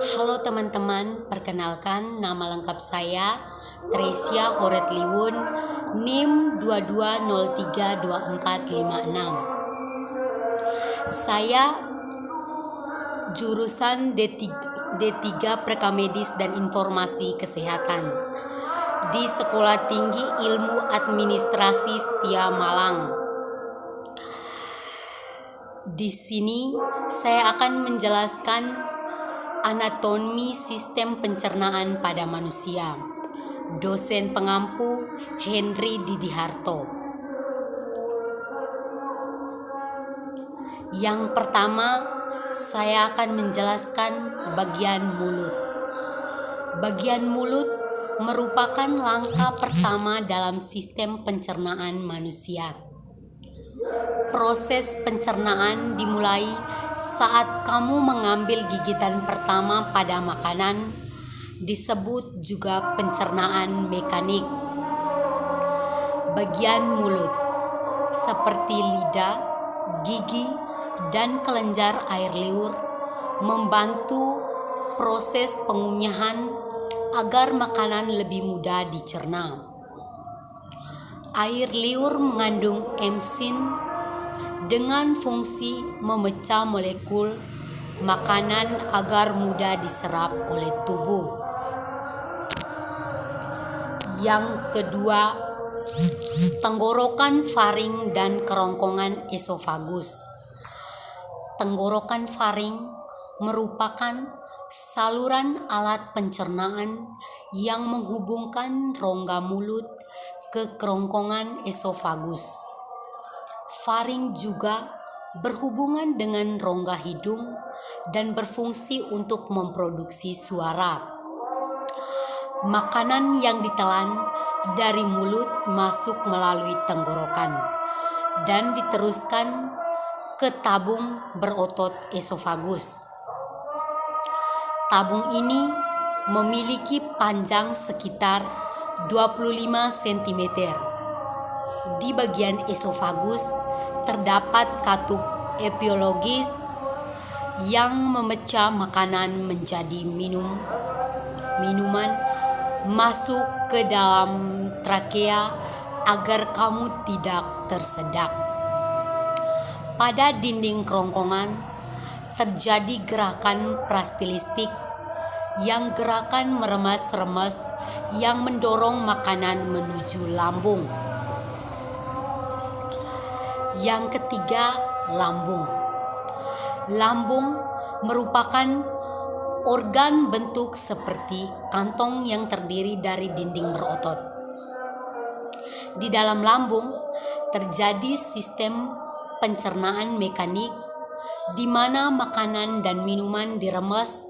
Halo teman-teman, perkenalkan nama lengkap saya Tresia Horetliwun, NIM 22032456. Saya jurusan D3 Prekamedis dan Informasi Kesehatan di Sekolah Tinggi Ilmu Administrasi Setia Malang. Di sini saya akan menjelaskan anatomi sistem pencernaan pada manusia. Dosen pengampu Henry Didiharto. Yang pertama, saya akan menjelaskan bagian mulut. Bagian mulut merupakan langkah pertama dalam sistem pencernaan manusia. Proses pencernaan dimulai saat kamu mengambil gigitan pertama pada makanan, disebut juga pencernaan mekanik. Bagian mulut seperti lidah, gigi, dan kelenjar air liur membantu proses pengunyahan agar makanan lebih mudah dicerna. Air liur mengandung enzim dengan fungsi memecah molekul makanan agar mudah diserap oleh tubuh. Yang kedua, tenggorokan faring dan kerongkongan esofagus. Tenggorokan faring merupakan saluran alat pencernaan yang menghubungkan rongga mulut ke kerongkongan esofagus. Faring juga berhubungan dengan rongga hidung dan berfungsi untuk memproduksi suara. Makanan yang ditelan dari mulut masuk melalui tenggorokan dan diteruskan ke tabung berotot esofagus. Tabung ini memiliki panjang sekitar 25 cm. Di bagian esofagus terdapat katup epiologis yang memecah makanan menjadi minuman masuk ke dalam trakea agar kamu tidak tersedak. Pada dinding kerongkongan terjadi gerakan prastilistik yang gerakan meremas-remas yang mendorong makanan menuju lambung. Yang ketiga, lambung. Lambung merupakan organ bentuk seperti kantong yang terdiri dari dinding berotot. Di dalam lambung terjadi sistem pencernaan mekanik di mana makanan dan minuman diremas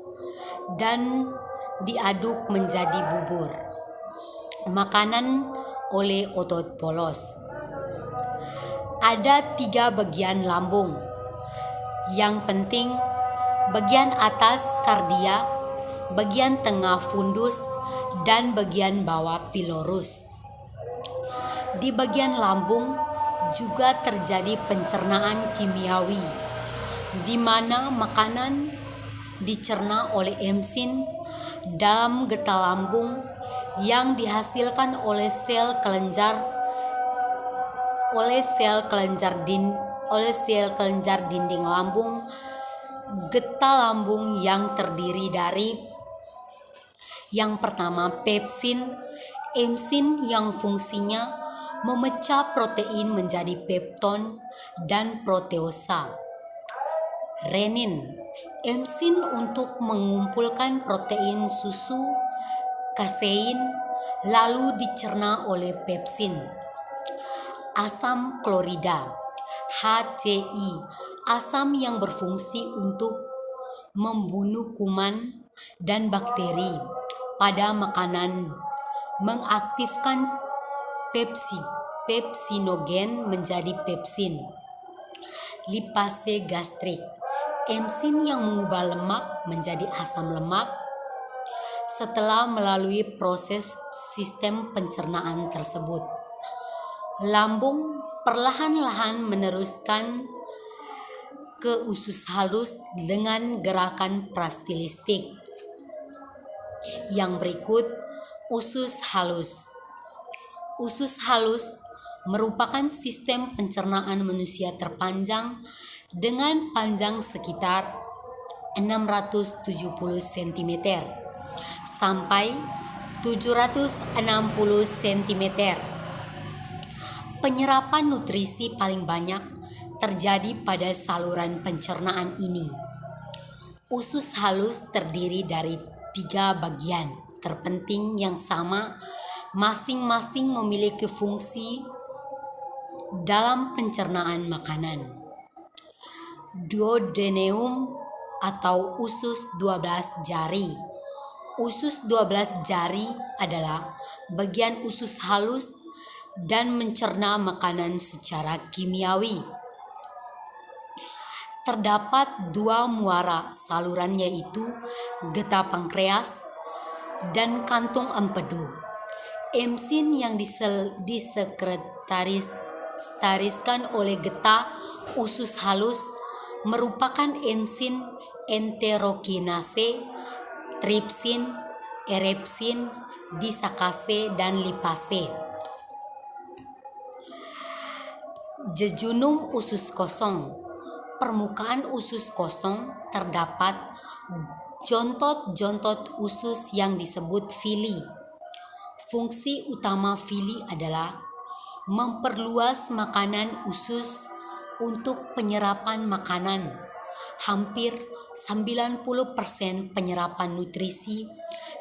dan diaduk menjadi bubur makanan oleh otot polos. Ada 3 bagian lambung. Yang penting, bagian atas kardia, bagian tengah fundus, dan bagian bawah pilorus. Di bagian lambung juga terjadi pencernaan kimiawi, di mana makanan dicerna oleh enzim dalam getah lambung yang dihasilkan oleh sel kelenjar dinding lambung. Getah lambung yang terdiri dari yang pertama pepsin, enzim yang fungsinya memecah protein menjadi pepton dan proteosa. Renin, enzim untuk mengumpulkan protein susu. Kasein lalu dicerna oleh pepsin. Asam klorida, HCl, asam yang berfungsi untuk membunuh kuman dan bakteri pada makanan, mengaktifkan pepsinogen menjadi pepsin. Lipase gastrik, enzim yang mengubah lemak menjadi asam lemak setelah melalui proses sistem pencernaan tersebut. Lambung perlahan-lahan meneruskan ke usus halus dengan gerakan prastilistik. Yang berikut usus halus. Usus halus merupakan sistem pencernaan manusia terpanjang dengan panjang sekitar 670 cm sampai 760 cm. Penyerapan nutrisi paling banyak terjadi pada saluran pencernaan ini. Usus halus terdiri dari 3 bagian terpenting yang sama, masing-masing memiliki fungsi dalam pencernaan makanan. Duodeneum atau usus 12 jari. Usus 12 jari adalah bagian usus halus dan mencerna makanan secara kimiawi. Terdapat 2 muara saluran, yaitu getah pankreas dan kantung empedu. Enzim yang disekretariskan oleh getah usus halus merupakan enzim enterokinase, tripsin, erepsin, disakase, dan lipase. Jejunum usus kosong. Permukaan usus kosong terdapat jontot-jontot usus yang disebut villi. Fungsi utama villi adalah memperluas makanan usus untuk penyerapan makanan. Hampir 90% penyerapan nutrisi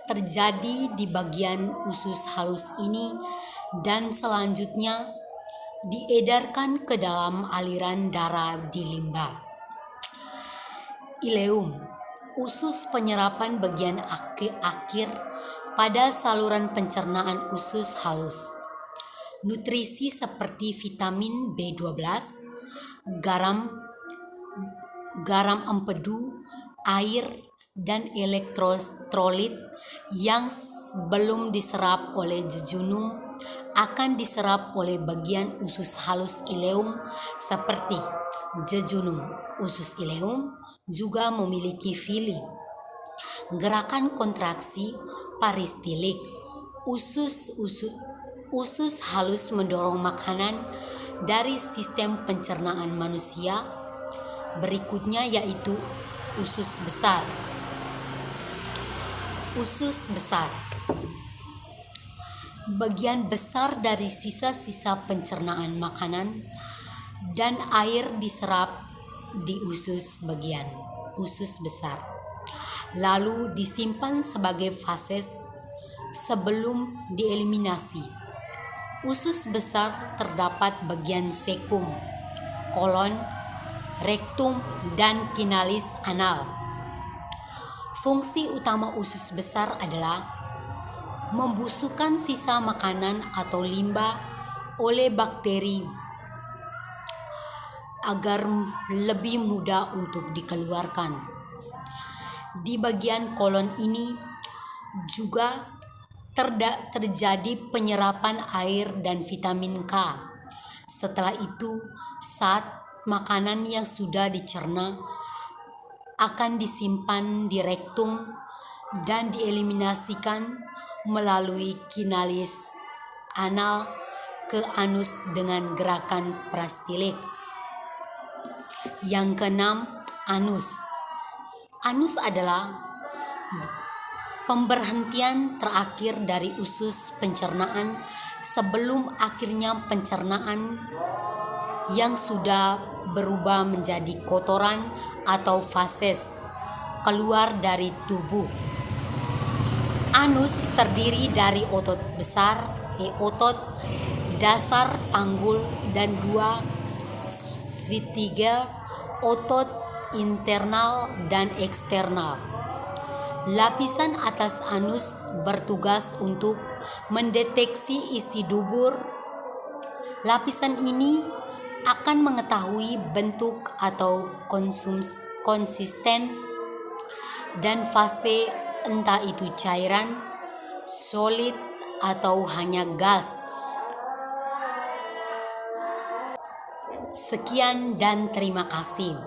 terjadi di bagian usus halus ini dan selanjutnya diedarkan ke dalam aliran darah di limba. Ileum, usus penyerapan bagian akhir pada saluran pencernaan usus halus. Nutrisi seperti vitamin B12, garam empedu, air, dan elektrolit yang belum diserap oleh jejunum akan diserap oleh bagian usus halus ileum seperti jejunum. Usus ileum juga memiliki villi. Gerakan kontraksi peristilik. Usus halus mendorong makanan dari sistem pencernaan manusia. Berikutnya yaitu usus besar. Usus besar. Bagian besar dari sisa-sisa pencernaan makanan dan air diserap di usus besar, lalu disimpan sebagai fases sebelum dieliminasi. Usus besar terdapat bagian sekum, kolon, rektum, dan kinalis anal. Fungsi utama usus besar adalah membusukkan sisa makanan atau limba oleh bakteri agar lebih mudah untuk dikeluarkan. Di bagian kolon ini juga terjadi penyerapan air dan vitamin K. Setelah itu, saat makanan yang sudah dicerna akan disimpan di rektum dan dieliminasikan melalui kinalis anal ke anus dengan gerakan peristilik. Yang keenam, anus. Anus adalah pemberhentian terakhir dari usus pencernaan sebelum akhirnya pencernaan yang sudah berubah menjadi kotoran atau fases keluar dari tubuh. Anus terdiri dari otot besar, otot dasar panggul, dan 2 sphygmata, otot internal dan eksternal. Lapisan atas anus bertugas untuk mendeteksi isi dubur. Lapisan ini akan mengetahui bentuk atau konsisten dan fase, entah itu cairan, solid, atau hanya gas. Sekian dan terima kasih.